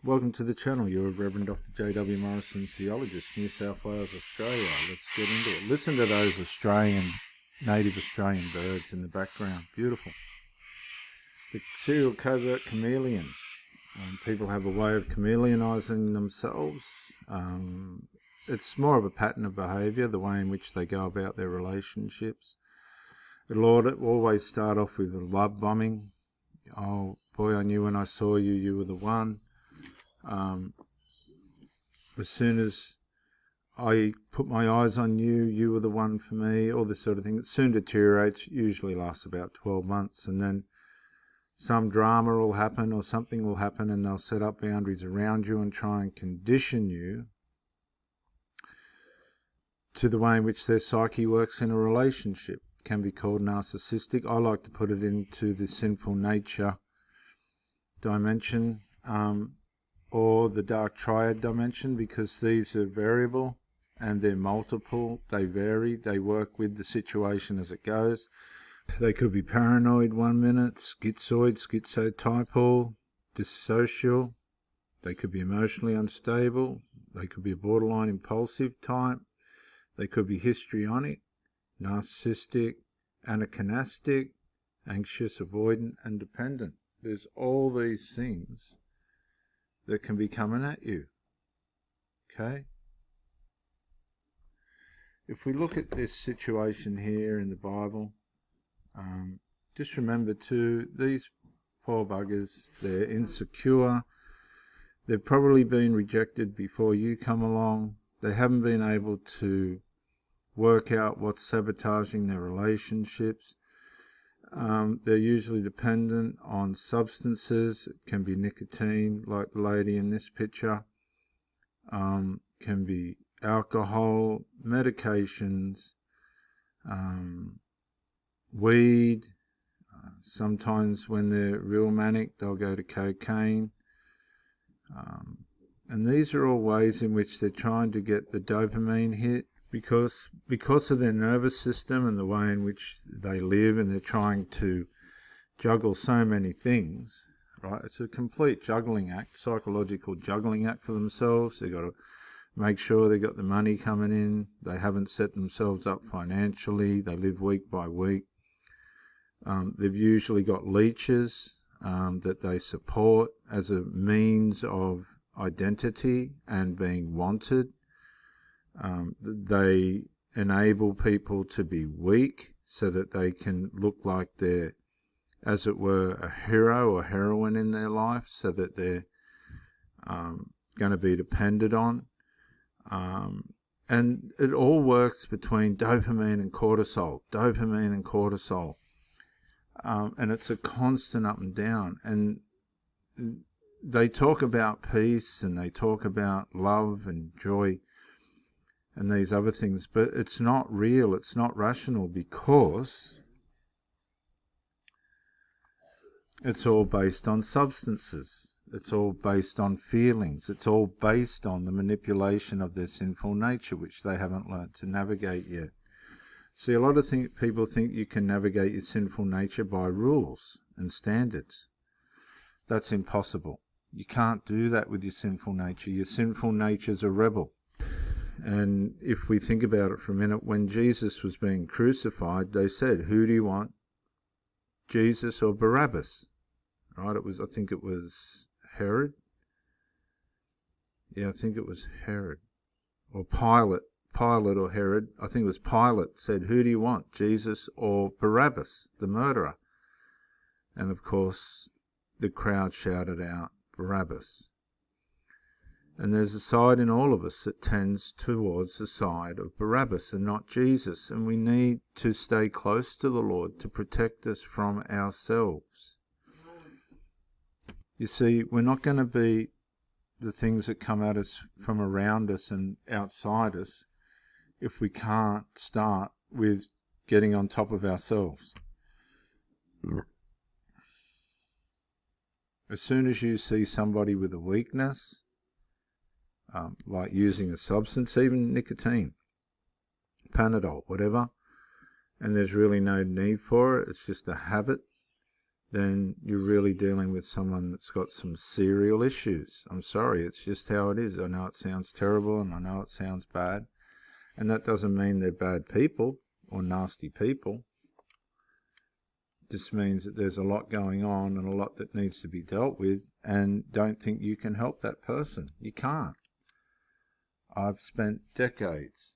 Welcome to the channel. You're Reverend Dr. J.W. Morrison, theologist, New South Wales, Australia. Let's get into it. Listen to those native Australian birds in the background. Beautiful. The serial covert chameleon. People have a way of chameleonizing themselves. It's more of a pattern of behaviour, the way in which they go about their relationships. It'll always start off with a love bombing. Oh boy, I knew when I saw you, you were the one. As soon as I put my eyes on you, you were the one for me, all this sort of thing. It soon deteriorates, usually lasts about 12 months, and then some drama will happen or something will happen and they'll set up boundaries around you and try and condition you to the way in which their psyche works in a relationship. It can be called narcissistic. I like to put it into the sinful nature dimension, or the dark triad dimension, because these are variable and they're multiple, they vary, they work with the situation as it goes. They could be paranoid 1 minute, schizoid, schizotypal, dissocial. They could be emotionally unstable. They could be a borderline impulsive type. They could be histrionic, narcissistic, anakinastic, anxious, avoidant, and dependent. There's all these things that can be coming at you. Okay? If we look at this situation here in the Bible, just remember too, these poor buggers, they're insecure. They've probably been rejected before you come along. They haven't been able to work out what's sabotaging their relationships. They're usually dependent on substances. It can be nicotine, like the lady in this picture. Can be alcohol, medications, weed. Sometimes when they're real manic, they'll go to cocaine. And these are all ways in which they're trying to get the dopamine hit, because of their nervous system and the way in which they live, and they're trying to juggle so many things, right? It's a complete juggling act, psychological juggling act for themselves. They've got to make sure they've got the money coming in. They haven't set themselves up financially. They live week by week. They've usually got leeches that they support as a means of identity and being wanted. They enable people to be weak so that they can look like they're, as it were, a hero or heroine in their life, so that they're going to be depended on. And it all works between dopamine and cortisol, and it's a constant up and down. And they talk about peace and they talk about love and joy and these other things, but it's not real, it's not rational, because it's all based on substances. It's all based on feelings. It's all based on the manipulation of their sinful nature, which they haven't learned to navigate yet. See, a lot of people think you can navigate your sinful nature by rules and standards. That's impossible. You can't do that with your sinful nature. Your sinful nature's a rebel. And if we think about it for a minute, when Jesus was being crucified, they said, "Who do you want, Jesus or Barabbas?" Right? I think it was Herod. Yeah, I think it was Herod. Or Pilate or Herod. I think it was Pilate said, "Who do you want, Jesus or Barabbas, the murderer?" And of course, the crowd shouted out, "Barabbas." And there's a side in all of us that tends towards the side of Barabbas and not Jesus. And we need to stay close to the Lord to protect us from ourselves. You see, we're not going to be the things that come at us from around us and outside us if we can't start with getting on top of ourselves. As soon as you see somebody with a weakness, like using a substance, even nicotine, Panadol, whatever, and there's really no need for it, it's just a habit, then you're really dealing with someone that's got some serial issues. I'm sorry, it's just how it is. I know it sounds terrible and I know it sounds bad. And that doesn't mean they're bad people or nasty people. It just means that there's a lot going on and a lot that needs to be dealt with, and don't think you can help that person. You can't. I've spent decades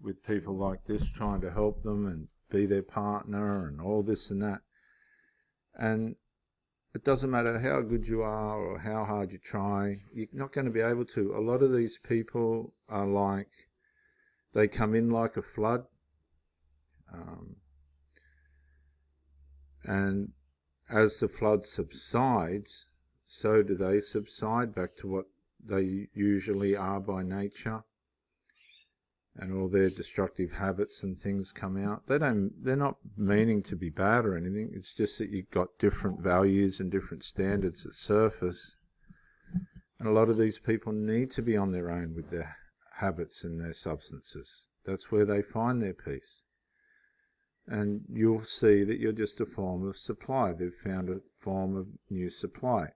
with people like this trying to help them and be their partner and all this and that. And it doesn't matter how good you are or how hard you try, you're not going to be able to. A lot of these people are like, they come in like a flood, and as the flood subsides, so do they subside back to what they usually are by nature, and all their destructive habits and things come out. They're not meaning to be bad or anything. It's just that you've got different values and different standards that surface. And a lot of these people need to be on their own with their habits and their substances. That's where they find their peace. And you'll see that you're just a form of supply. They've found a form of new supply.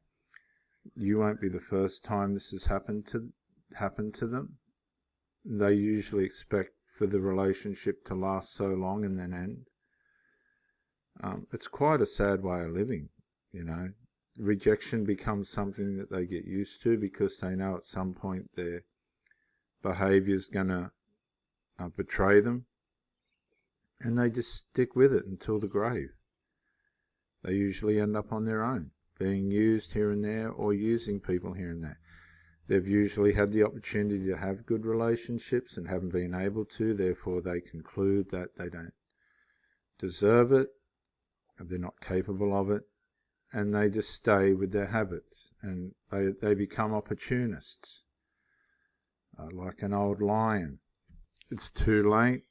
You won't be the first time this has happened to them. They usually expect for the relationship to last so long and then end. It's quite a sad way of living, you know. Rejection becomes something that they get used to because they know at some point their behaviour is going to betray them, and they just stick with it until the grave. They usually end up on their own, being used here and there or using people here and there. They've usually had the opportunity to have good relationships and haven't been able to, therefore they conclude that they don't deserve it, and they're not capable of it, and they just stay with their habits, and they become opportunists, like an old lion. It's too late.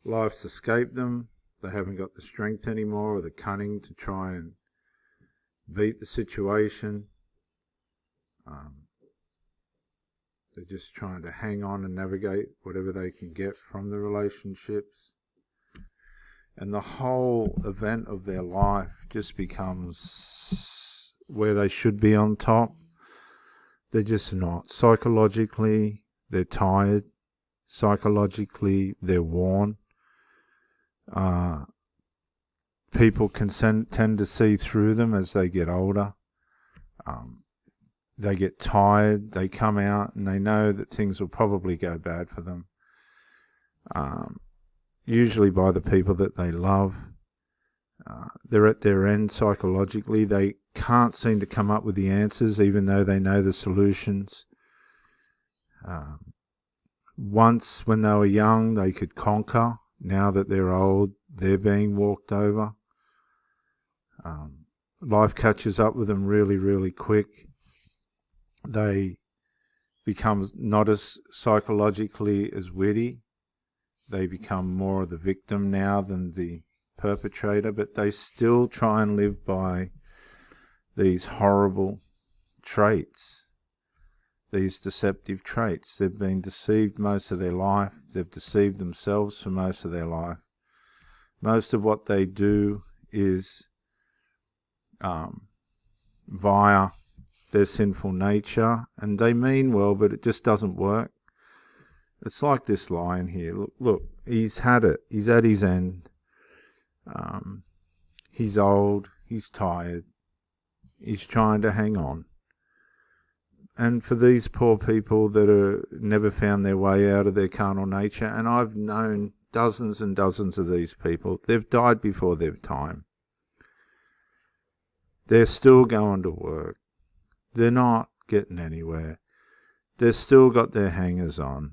Life's escaped them. They haven't got the strength anymore or the cunning to try and beat the situation. They're just trying to hang on and navigate whatever they can get from the relationships. And the whole event of their life just becomes where they should be on top. They're just not. Psychologically, they're tired. Psychologically, they're worn. People can tend to see through them as they get older. They get tired, they come out and they know that things will probably go bad for them. Usually by the people that they love. They're at their end psychologically. They can't seem to come up with the answers even though they know the solutions. Once when they were young they could conquer. Now that they're old, they're being walked over. Life catches up with them really, really quick. They become not as psychologically as witty. They become more of the victim now than the perpetrator, but they still try and live by these horrible traits, these deceptive traits. They've been deceived most of their life. They've deceived themselves for most of their life. Most of what they do is via their sinful nature, and they mean well, but it just doesn't work. It's like this lion here. Look, he's had it. He's at his end. He's old. He's tired. He's trying to hang on. And for these poor people that are never found their way out of their carnal nature, and I've known dozens and dozens of these people, they've died before their time. They're still going to work. They're not getting anywhere. They've still got their hangers on.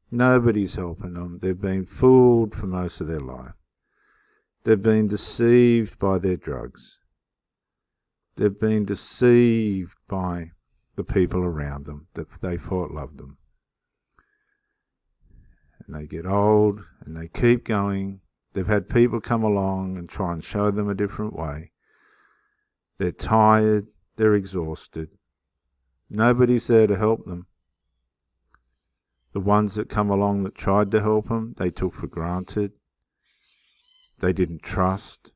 Nobody's helping them. They've been fooled for most of their life. They've been deceived by their drugs. They've been deceived by the people around them that they thought loved them. And they get old and they keep going. They've had people come along and try and show them a different way. They're tired. They're exhausted. Nobody's there to help them. The ones that come along that tried to help them, they took for granted. They didn't trust.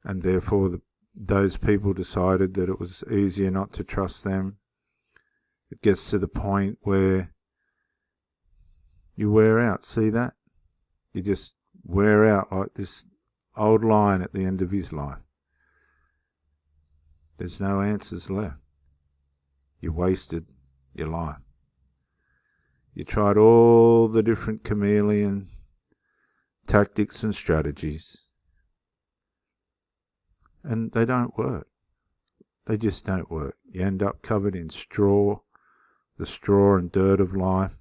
and therefore those people decided that it was easier not to trust them. It gets to the point where you wear out. See that? You just wear out like this old lion at the end of his life. There's no answers left. You wasted your life. You tried all the different chameleon tactics and strategies, and they don't work. They just don't work. You end up covered in straw, the straw and dirt of life.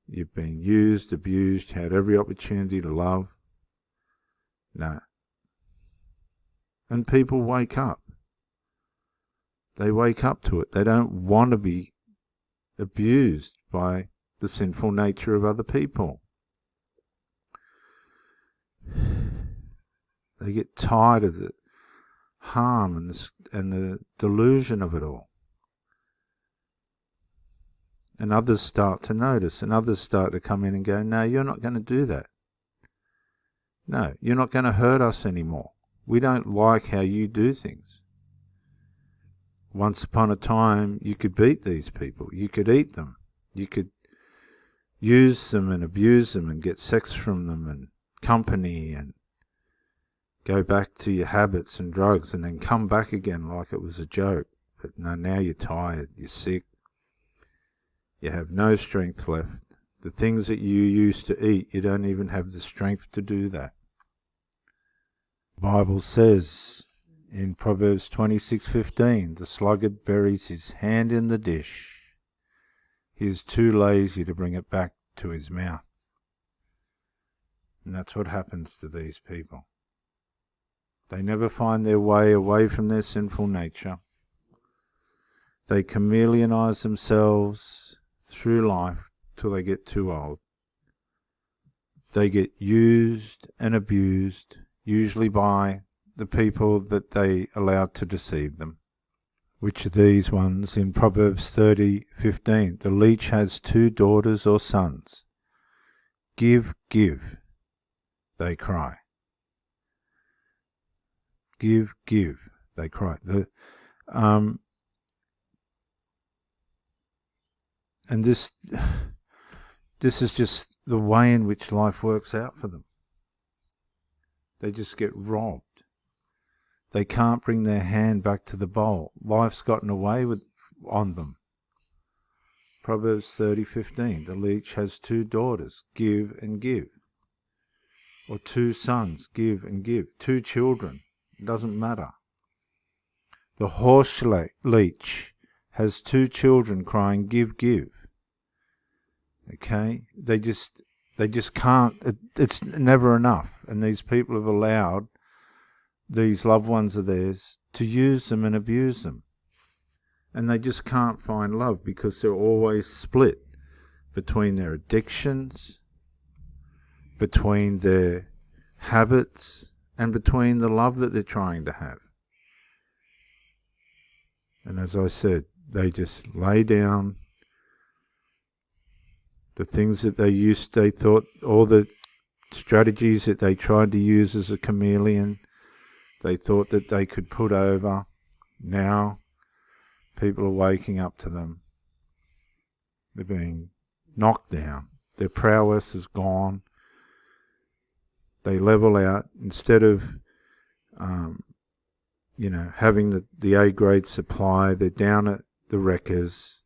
You've been used, abused, had every opportunity to love. No. And people wake up. They wake up to it. They don't want to be abused by the sinful nature of other people. They get tired of the harm and the delusion of it all. And others start to notice, and others start to come in and go, no, you're not going to do that. No, you're not going to hurt us anymore. We don't like how you do things. Once upon a time, you could beat these people. You could eat them. You could use them and abuse them and get sex from them and company and go back to your habits and drugs and then come back again like it was a joke. But no, now you're tired. You're sick. You have no strength left. The things that you used to eat, you don't even have the strength to do that. The Bible says in Proverbs 26:15, the sluggard buries his hand in the dish. He is too lazy to bring it back to his mouth. And that's what happens to these people. They never find their way away from their sinful nature. They chameleonize themselves through life till they get too old. They get used and abused, usually by the people that they allowed to deceive them. Which are these ones? In Proverbs 30:15, the leech has 2 daughters or sons. Give, give, they cry. Give, give, they cry. And this is just the way in which life works out for them. They just get robbed. They can't bring their hand back to the bowl. Life's gotten away on them. Proverbs 30:15, the leech has 2 daughters, give and give. Or 2 sons, give and give. 2 children, it doesn't matter. The horse leech has 2 children crying, give, give. Okay? They just can't, it's never enough. And these people have allowed these loved ones of theirs to use them and abuse them. And they just can't find love because they're always split between their addictions, between their habits, and between the love that they're trying to have. And as I said, they just lay down the things that they thought, all the strategies that they tried to use as a chameleon, they thought that they could put over. Now, people are waking up to them. They're being knocked down. Their prowess is gone. They level out. Instead of, having the A-grade supply, they're down at the wreckers,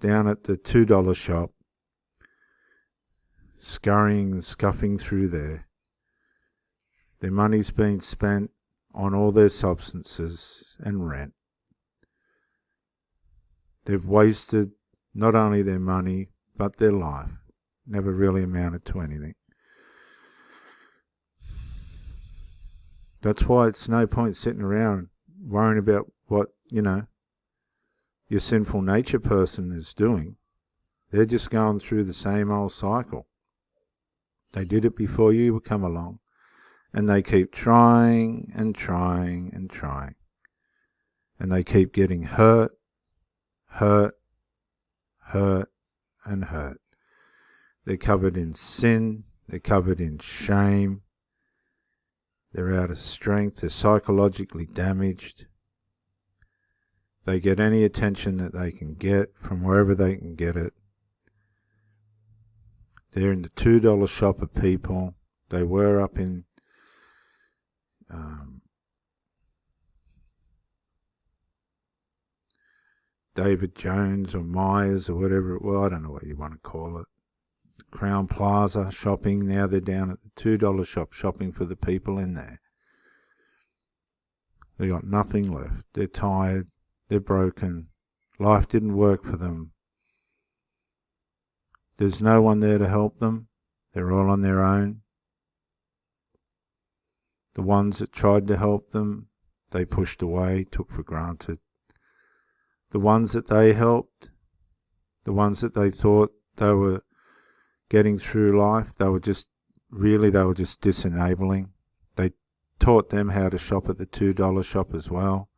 down at the $2 shop, scurrying and scuffing through there. Their money's been spent on all their substances and rent. They've wasted not only their money, but their life. Never really amounted to anything. That's why it's no point sitting around worrying about what, your sinful nature person is doing. They're just going through the same old cycle. They did it before you come along. And they keep trying and trying and trying. And they keep getting hurt, and hurt. They're covered in sin. They're covered in shame. They're out of strength. They're psychologically damaged. They get any attention that they can get from wherever they can get it. They're in the $2 shop of people. They were up in David Jones or Myers or whatever it was. I don't know what you want to call it. Crown Plaza shopping. Now they're down at the $2 shop shopping for the people in there. They got nothing left. They're tired. They're broken. Life didn't work for them. There's no one there to help them. They're all on their own. The ones that tried to help them, they pushed away, took for granted. The ones that they helped, the ones that they thought they were getting through life, they were just disenabling. They taught them how to shop at the $2 shop as well.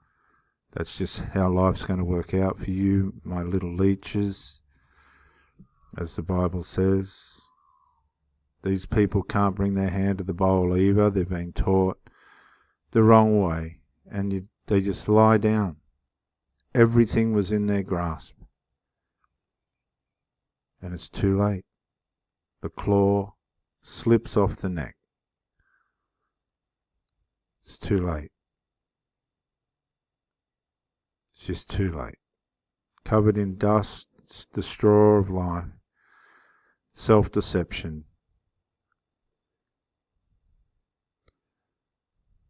That's just how life's going to work out for you, my little leeches, as the Bible says. These people can't bring their hand to the bowl either. They've been taught the wrong way, and they just lie down. Everything was in their grasp, and it's too late. The claw slips off the neck. It's too late. It's just too late. Covered in dust, it's the straw of life. Self-deception.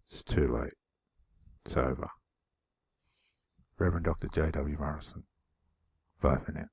It's too late. It's over. Reverend Dr. J.W. Morrison. Bye for now.